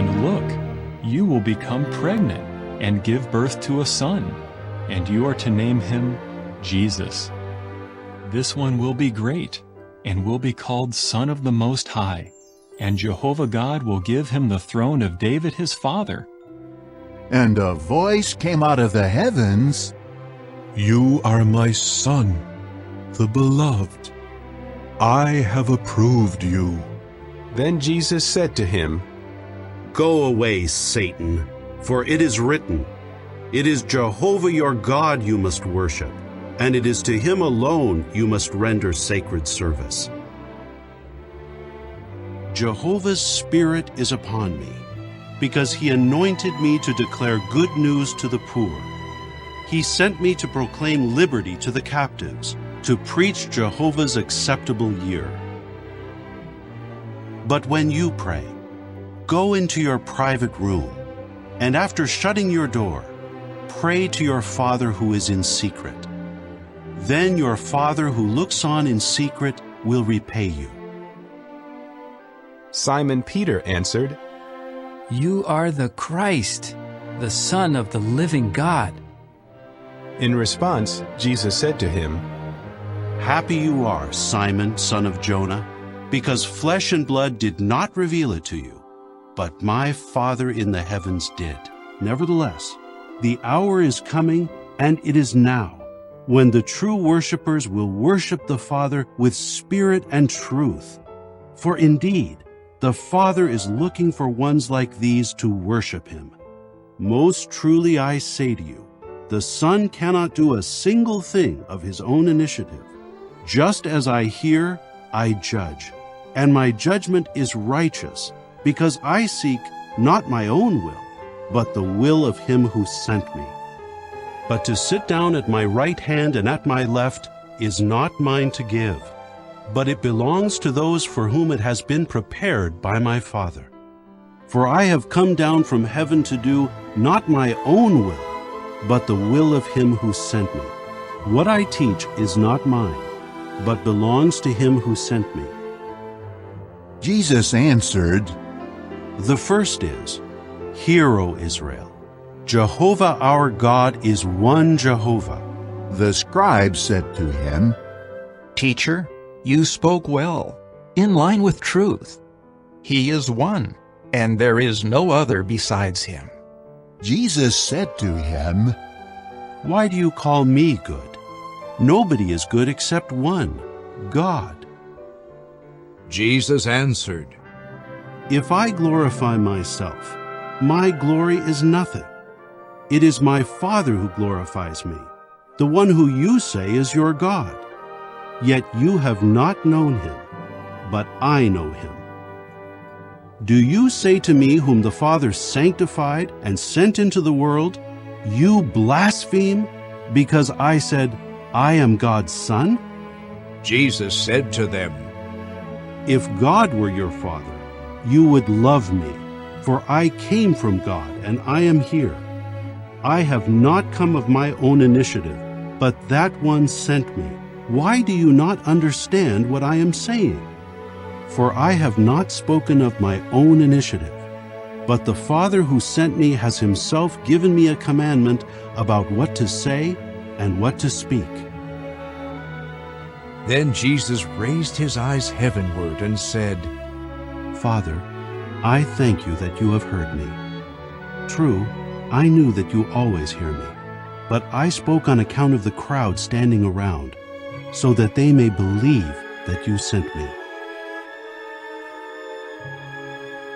And look, you will become pregnant and give birth to a son, and you are to name him Jesus. This one will be great, and will be called Son of the Most High, and Jehovah God will give him the throne of David his father. And a voice came out of the heavens, You are my Son, the Beloved. I have approved you. Then Jesus said to him, Go away, Satan, for it is written, It is Jehovah your God you must worship, and it is to him alone you must render sacred service. Jehovah's Spirit is upon me, because he anointed me to declare good news to the poor. He sent me to proclaim liberty to the captives, to preach Jehovah's acceptable year. But when you pray, go into your private room, and after shutting your door, pray to your Father who is in secret. Then your Father who looks on in secret will repay you. Simon Peter answered, You are the Christ, the Son of the living God. In response, Jesus said to him, Happy you are, Simon, son of Jonah, because flesh and blood did not reveal it to you, but my Father in the heavens did. Nevertheless, the hour is coming, and it is now, when the true worshipers will worship the Father with spirit and truth. For indeed, the Father is looking for ones like these to worship him. Most truly I say to you, the Son cannot do a single thing of his own initiative. Just as I hear, I judge, and my judgment is righteous, because I seek not my own will, but the will of him who sent me. But to sit down at my right hand and at my left is not mine to give, but it belongs to those for whom it has been prepared by my Father. For I have come down from heaven to do not my own will, but the will of him who sent me. What I teach is not mine, but belongs to him who sent me. Jesus answered, The first is, Hear, O Israel, Jehovah our God is one Jehovah. The scribe said to him, Teacher, you spoke well, in line with truth. He is one, and there is no other besides him. Jesus said to him, Why do you call me good? Nobody is good except one, God. Jesus answered, If I glorify myself, my glory is nothing. It is my Father who glorifies me, the one who you say is your God. Yet you have not known him, but I know him. Do you say to me whom the Father sanctified and sent into the world, You blaspheme, because I said, I am God's Son? Jesus said to them, If God were your Father, you would love me, for I came from God and I am here. I have not come of my own initiative, but that one sent me. Why do you not understand what I am saying? For I have not spoken of my own initiative, but the Father who sent me has himself given me a commandment about what to say and what to speak. Then Jesus raised his eyes heavenward and said, Father, I thank you that you have heard me. True, I knew that you always hear me, but I spoke on account of the crowd standing around, so that they may believe that you sent me.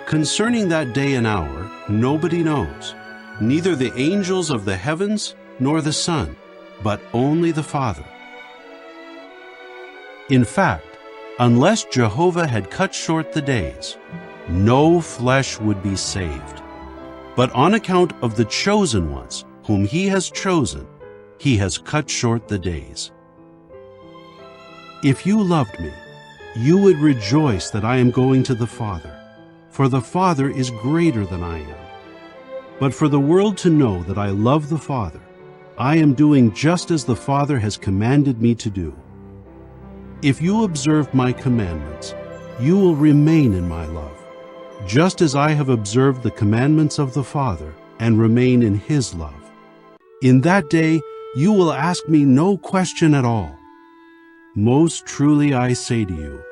Concerning that day and hour, nobody knows, neither the angels of the heavens nor the Son, but only the Father. In fact, unless Jehovah had cut short the days, no flesh would be saved. But on account of the chosen ones, whom he has chosen, he has cut short the days. If you loved me, you would rejoice that I am going to the Father, for the Father is greater than I am. But for the world to know that I love the Father, I am doing just as the Father has commanded me to do. If you observe my commandments, you will remain in my love, just as I have observed the commandments of the Father and remain in his love. In that day you will ask me no question at all. Most truly I say to you,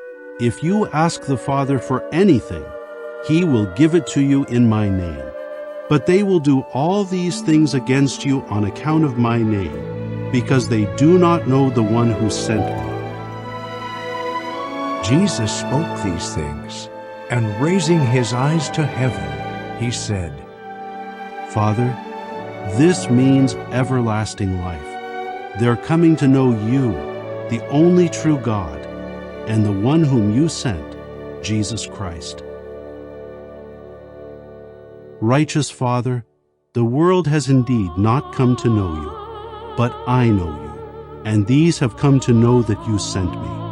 if you ask the Father for anything, he will give it to you in my name. But they will do all these things against you on account of my name, because they do not know the one who sent me. Jesus spoke these things, and raising his eyes to heaven, he said, Father, this means everlasting life. They're coming to know you, the only true God, and the one whom you sent, Jesus Christ. Righteous Father, the world has indeed not come to know you, but I know you, and these have come to know that you sent me.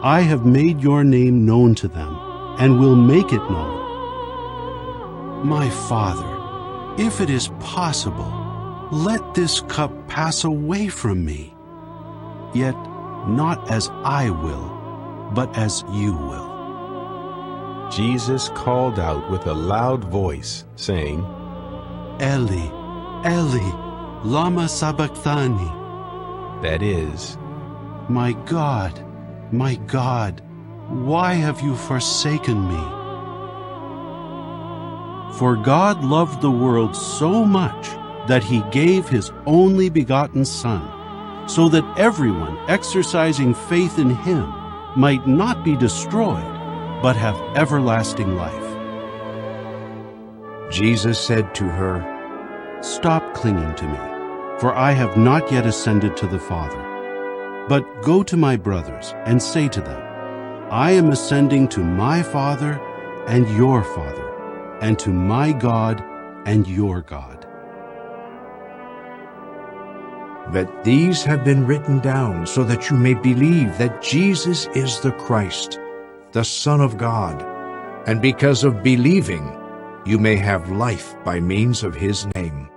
I have made your name known to them, and will make it known. My Father, if it is possible, let this cup pass away from me. Yet not as I will, but as you will. Jesus called out with a loud voice, saying, Eli, Eli, lama sabachthani. that is, My God, why have you forsaken me? For God loved the world so much that he gave his only begotten Son, so that everyone exercising faith in him might not be destroyed, but have everlasting life. Jesus said to her, Stop clinging to me, for I have not yet ascended to the Father. But go to my brothers and say to them, I am ascending to my Father and your Father, and to my God and your God. But these have been written down so that you may believe that Jesus is the Christ, the Son of God, and because of believing, you may have life by means of his name.